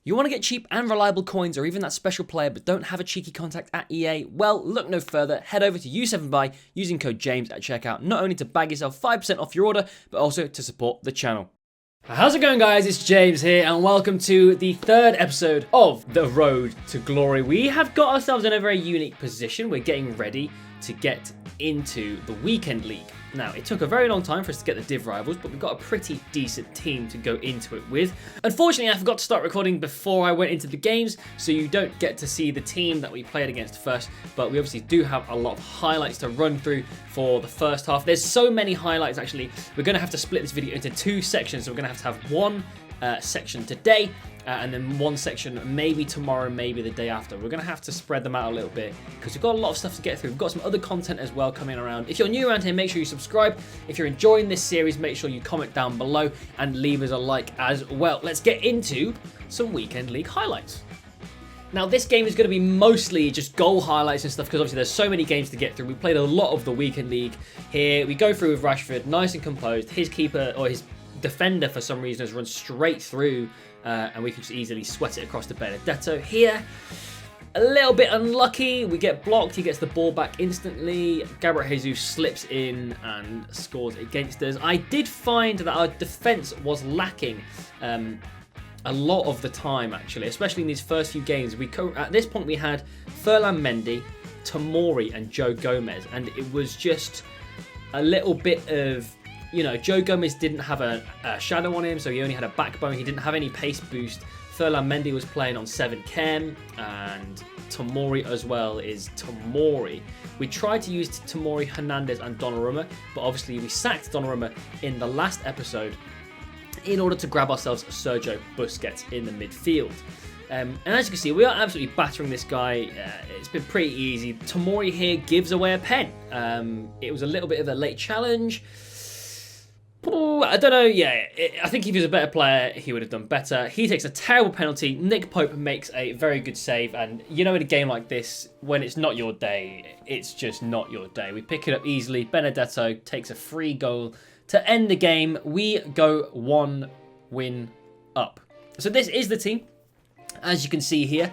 You want to get cheap and reliable coins or even that special player but don't have a cheeky contact at EA? Well, look no further. Head over to U7Buy using code JAMES at checkout, not only to bag yourself 5% off your order, but also to support the channel. How's it going, guys? It's James here, and welcome to the third episode of The Road to Glory. We have got ourselves in a very unique position. We're getting ready to get into the Weekend League. Now, it took a very long time for us to get the Div Rivals, but we've got a pretty decent team to go into it with. Unfortunately, I forgot to start recording before I went into the games, so you don't get to see the team that we played against first, but we obviously do have a lot of highlights to run through for the first half. There's so many highlights, actually. We're going to have to split this video into two sections, so we're going to have one section today, and then one section maybe tomorrow, maybe the day after. We're going to have to spread them out a little bit because we've got a lot of stuff to get through. We've got some other content as well coming around. If you're new around here, make sure you subscribe. If you're enjoying this series, make sure you comment down below and leave us a like as well. Let's get into some Weekend League highlights. Now, this game is going to be mostly just goal highlights and stuff because obviously there's so many games to get through. We played a lot of the Weekend League here. We go through with Rashford, nice and composed. His keeper, or his defender for some reason, has run straight through and we can just easily sweat it across to Benedetto. Here, a little bit unlucky. We get blocked. He gets the ball back instantly. Gabriel Jesus slips in and scores against us. I did find that our defence was lacking a lot of the time, actually, especially in these first few games. At this point, we had Ferland Mendy, Tomori, and Joe Gomez, and it was just a little bit of, you know, Joe Gomez didn't have a shadow on him, so he only had a backbone. He didn't have any pace boost. Ferland Mendy was playing on 7 chem, and Tomori as well is Tomori. We tried to use Tomori, Hernandez, and Donnarumma, but obviously we sacked Donnarumma in the last episode in order to grab ourselves Sergio Busquets in the midfield. And as you can see, we are absolutely battering this guy. It's been pretty easy. Tomori here gives away a pen. It was a little bit of a late challenge. I don't know, yeah, I think if he was a better player, he would have done better. He takes a terrible penalty. Nick Pope makes a very good save, and you know, in a game like this, when it's not your day, it's just not your day. We pick it up easily. Benedetto takes a free goal to end the game. We go 1 win up. So this is the team, as you can see here.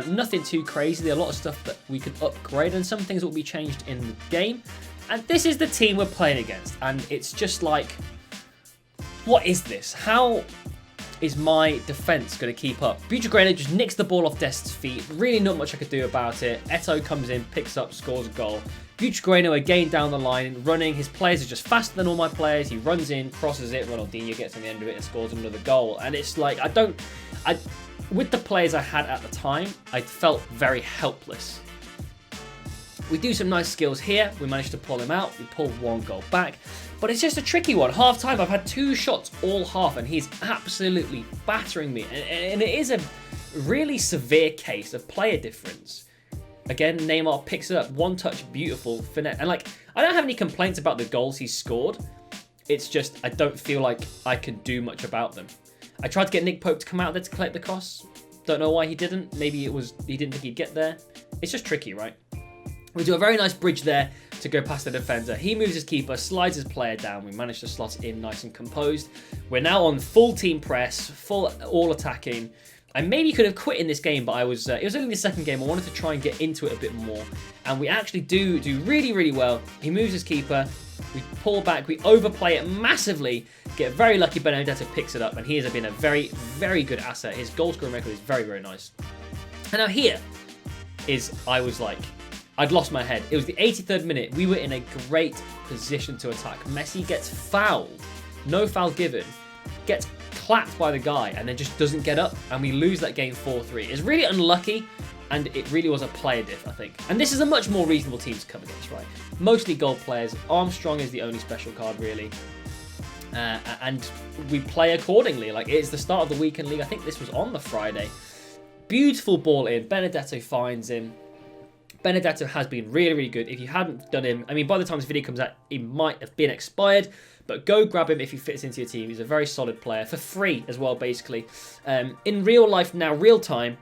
Nothing too crazy. There are a lot of stuff that we could upgrade, and some things will be changed in the game. And this is the team we're playing against. And it's just like, what is this? How is my defence going to keep up? Butragueño just nicks the ball off Dest's feet. Really not much I could do about it. Eto'o comes in, picks up, scores a goal. Butragueño again down the line, running. His players are just faster than all my players. He runs in, crosses it. Ronaldinho gets on the end of it and scores another goal. And it's like, with the players I had at the time, I felt very helpless. We do some nice skills here. We managed to pull him out. We pull 1 goal back. But it's just a tricky one. Half time, I've had 2 shots all half, and he's absolutely battering me. And it is a really severe case of player difference. Again, Neymar picks it up. 1 touch, beautiful finesse. And like, I don't have any complaints about the goals he's scored. It's just, I don't feel like I can do much about them. I tried to get Nick Pope to come out there to collect the cross. Don't know why he didn't. Maybe it was he didn't think he'd get there. It's just tricky, right? We do a very nice bridge there to go past the defender. He moves his keeper, slides his player down. We manage to slot in nice and composed. We're now on full team press, full all attacking. I maybe could have quit in this game, but it was only the second game. I wanted to try and get into it a bit more. And we actually do really, really well. He moves his keeper. We pull back. We overplay it massively. Get very lucky. Benedetto picks it up. And he has been a very, very good asset. His goal scoring record is very, very nice. And now here is, I'd lost my head. It was the 83rd minute. We were in a great position to attack. Messi gets fouled. No foul given. Gets clapped by the guy and then just doesn't get up. And we lose that game 4-3. It's really unlucky. And it really was a player diff, I think. And this is a much more reasonable team to come against, right? Mostly gold players. Armstrong is the only special card, really. And we play accordingly. Like, it's the start of the Weekend League. I think this was on the Friday. Beautiful ball in. Benedetto finds him. Benedetto has been really, really good. If you hadn't done him, I mean, by the time this video comes out, he might have been expired, but go grab him if he fits into your team. He's a very solid player, for free as well, basically. In real life now, real time,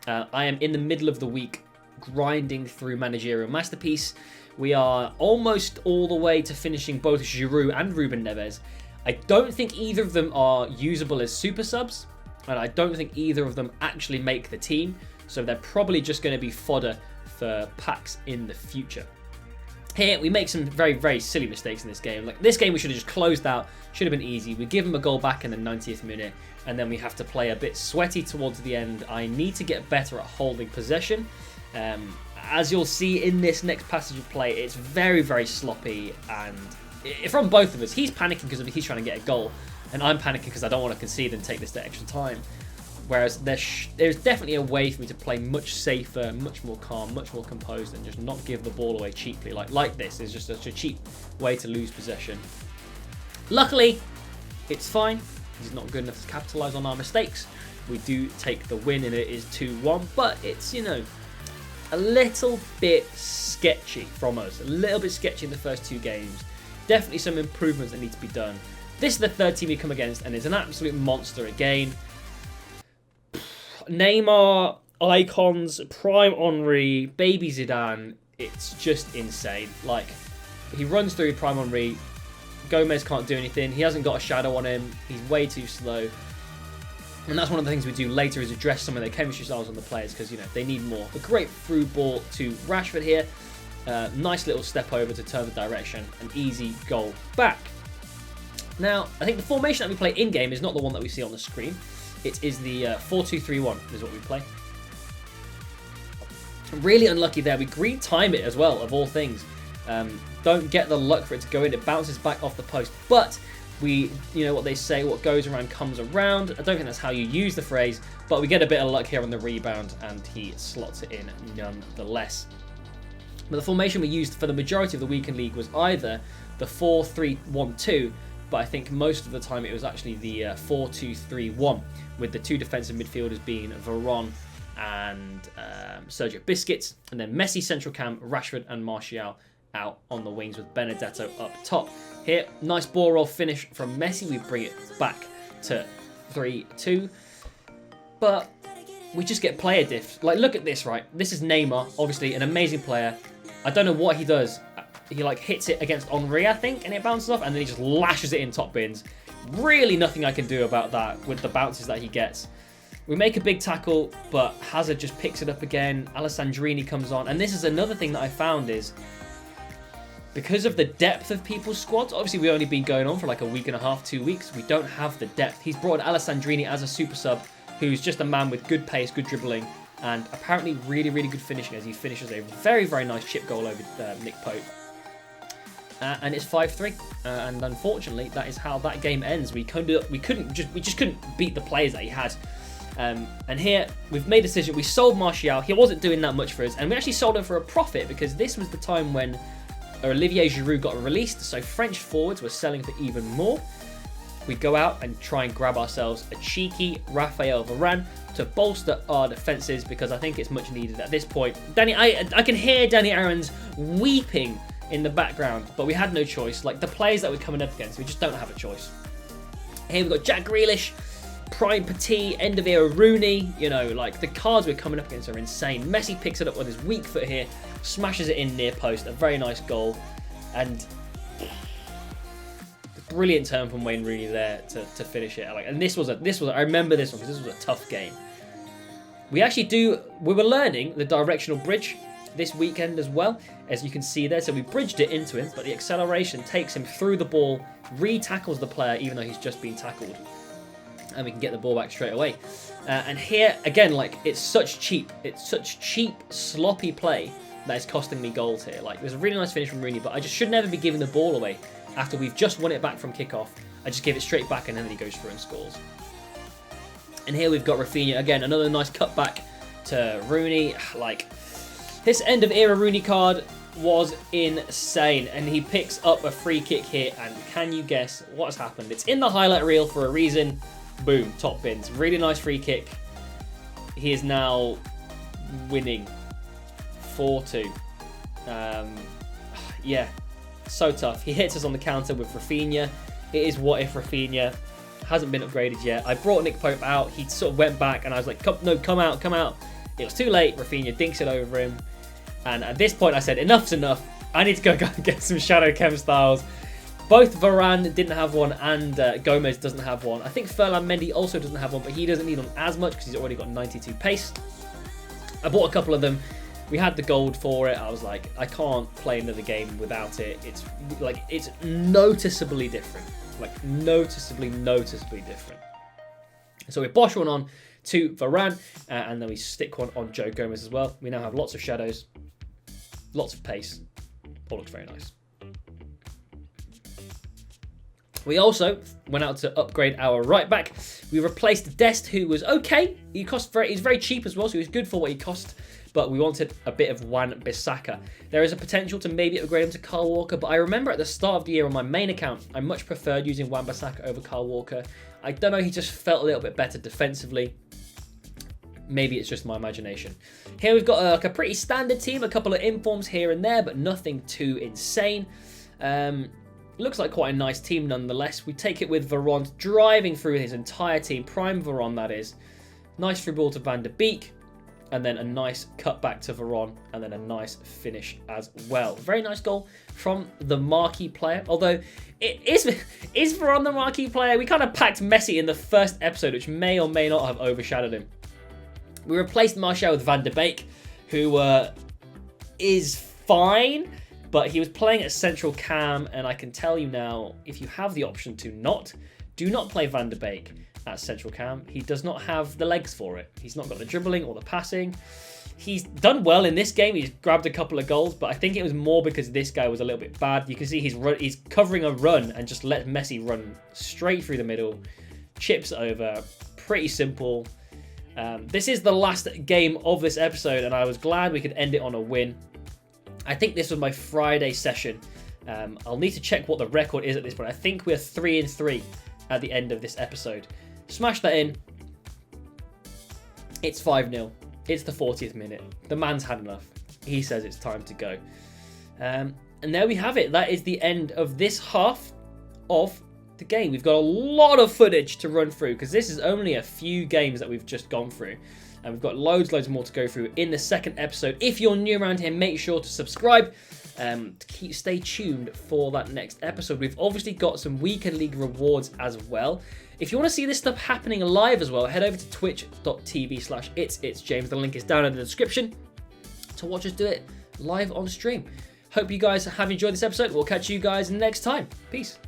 I am in the middle of the week grinding through Managerial Masterpiece. We are almost all the way to finishing both Giroud and Ruben Neves. I don't think either of them are usable as super subs. and I don't think either of them actually make the team, so they're probably just going to be fodder for packs in the future. Here, we make some very, very silly mistakes in this game. Like, this game we should have just closed out, should have been easy. We give them a goal back in the 90th minute, and then we have to play a bit sweaty towards the end. I need to get better at holding possession. As you'll see in this next passage of play, it's very, very sloppy, and from both of us. He's panicking because he's trying to get a goal, and I'm panicking because I don't want to concede and take this to extra time. Whereas there's definitely a way for me to play much safer, much more calm, much more composed, and just not give the ball away cheaply. Like this is just such a cheap way to lose possession. Luckily, it's fine. He's not good enough to capitalise on our mistakes. We do take the win, and it is 2-1. But it's, you know, a little bit sketchy from us. A little bit sketchy in the first 2 games. Definitely some improvements that need to be done. This is the 3rd team we come against, and it's an absolute monster again. Neymar, icons, prime Henry, baby Zidane. It's just insane. Like, he runs through prime Henry. Gomez can't do anything. He hasn't got a shadow on him. He's way too slow. And that's one of the things we do later, is address some of their chemistry styles on the players, because, you know, they need more. A great through ball to Rashford here. Nice little step over to turn the direction. An easy goal back. Now, I think the formation that we play in-game is not the one that we see on the screen. It is the 4-2-3-1 is what we play. Really unlucky there. We green time it as well, of all things. Don't get the luck for it to go in. It bounces back off the post. But we, you know what they say, what goes around comes around. I don't think that's how you use the phrase, but we get a bit of luck here on the rebound, and he slots it in nonetheless. But the formation we used for the majority of the weekend league was either the 4-3-1-2, but I think most of the time it was actually the 4-2-3-1, with the 2 defensive midfielders being Varane and Sergio Busquets, and then Messi central cam, Rashford and Martial out on the wings with Benedetto up top. Here, nice ball roll finish from Messi. We bring it back to 3-2, but we just get player diff. Like, look at this, right? This is Neymar, obviously an amazing player. I don't know what he does. He like hits it against Henry, I think, and it bounces off, and then he just lashes it in top bins. Really nothing I can do about that with the bounces that he gets. We make a big tackle, but Hazard just picks it up again. Alessandrini comes on, and this is another thing that I found is, because of the depth of people's squads, obviously we've only been going on for like a week and a half, 2 weeks, we don't have the depth. He's brought Alessandrini as a super sub, who's just a man with good pace, good dribbling, and apparently really, really good finishing, as he finishes a very, very nice chip goal over Nick Pope. And it's 5-3, and unfortunately, that is how that game ends. We just couldn't beat the players that he had. And here we've made a decision. We sold Martial. He wasn't doing that much for us, and we actually sold him for a profit, because this was the time when Olivier Giroud got released. So French forwards were selling for even more. We go out and try and grab ourselves a cheeky Raphael Varane to bolster our defences, because I think it's much needed at this point. I can hear Danny Aaron's weeping in the background, but we had no choice. Like, the players that we're coming up against, we just don't have a choice. Here we've got Jack Grealish, Prime Petit, end of era Rooney. You know, like, the cards we're coming up against are insane. Messi picks it up with his weak foot here, smashes it in near post, a very nice goal, and brilliant turn from Wayne Rooney there to finish it. Like, and this was I remember this one because this was a tough game. We were learning the directional bridge this weekend as well, as you can see there. So we bridged it into him, but the acceleration takes him through the ball, re-tackles the player even though he's just been tackled, and we can get the ball back straight away. And here again, like, it's such cheap, sloppy play that is costing me goals here. Like, there's a really nice finish from Rooney, but I just should never be giving the ball away after we've just won it back from kickoff. I just give it straight back, and then he goes through and scores. And here we've got Rafinha again, another nice cutback to Rooney. Like, this end of era Rooney card was insane, and he picks up a free kick here, and can you guess what has happened? It's in the highlight reel for a reason. Boom, top bins. Really nice free kick. He is now winning 4-2. Yeah, so tough. He hits us on the counter with Rafinha. It is what if Rafinha hasn't been upgraded yet. I brought Nick Pope out. He sort of went back, and I was like, come out. It was too late. Rafinha dinks it over him. And at this point, I said, enough's enough. I need to go and get some Shadow Chem styles. Both Varane didn't have one and Gomez doesn't have one. I think Mendy also doesn't have one, but he doesn't need one as much because he's already got 92 pace. I bought a couple of them. We had the gold for it. I was like, I can't play another game without it. It's like, it's noticeably different. Like, noticeably different. So we bosh one on to Varane, and then we stick one on Joe Gomez as well. We now have lots of shadows, lots of pace. All looks very nice. We also went out to upgrade our right back. We replaced Dest, who was okay. He's very cheap as well, so he was good for what he cost. But we wanted a bit of Wan-Bissaka. There is a potential to maybe upgrade him to Kyle Walker, but I remember at the start of the year on my main account, I much preferred using Wan-Bissaka over Kyle Walker. I don't know, he just felt a little bit better defensively. Maybe it's just my imagination. Here we've got like a pretty standard team, a couple of informs here and there, but nothing too insane. Looks like quite a nice team nonetheless. We take it with Varane driving through his entire team. Prime Varane, that is. Nice through ball to Van der Beek. And then a nice cut back to Varane. And then a nice finish as well. Very nice goal from the marquee player. Although, is Varane the marquee player? We kind of packed Messi in the first episode, which may or may not have overshadowed him. We replaced Martial with Van der Beek, who is fine. But he was playing at central cam, and I can tell you now, if you have the option to do not play Van der Beek at central cam. He does not have the legs for it. He's not got the dribbling or the passing. He's done well in this game. He's grabbed a couple of goals, but I think it was more because this guy was a little bit bad. You can see he's covering a run and just let Messi run straight through the middle. Chips over. Pretty simple. This is the last game of this episode, and I was glad we could end it on a win. I think this was my Friday session. I'll need to check what the record is at this point. I think we're 3-3 at the end of this episode. Smash that in. It's 5-0. It's the 40th minute. The man's had enough. He says it's time to go. And there we have it. That is the end of this half of the game. We've got a lot of footage to run through because this is only a few games that we've just gone through. And we've got loads more to go through in the second episode. If you're new around here, make sure to subscribe. Stay tuned for that next episode. We've obviously got some weekend league rewards as well. If you want to see this stuff happening live as well, head over to twitch.tv/ItsJames. The link is down in the description to watch us do it live on stream. Hope you guys have enjoyed this episode. We'll catch you guys next time. Peace.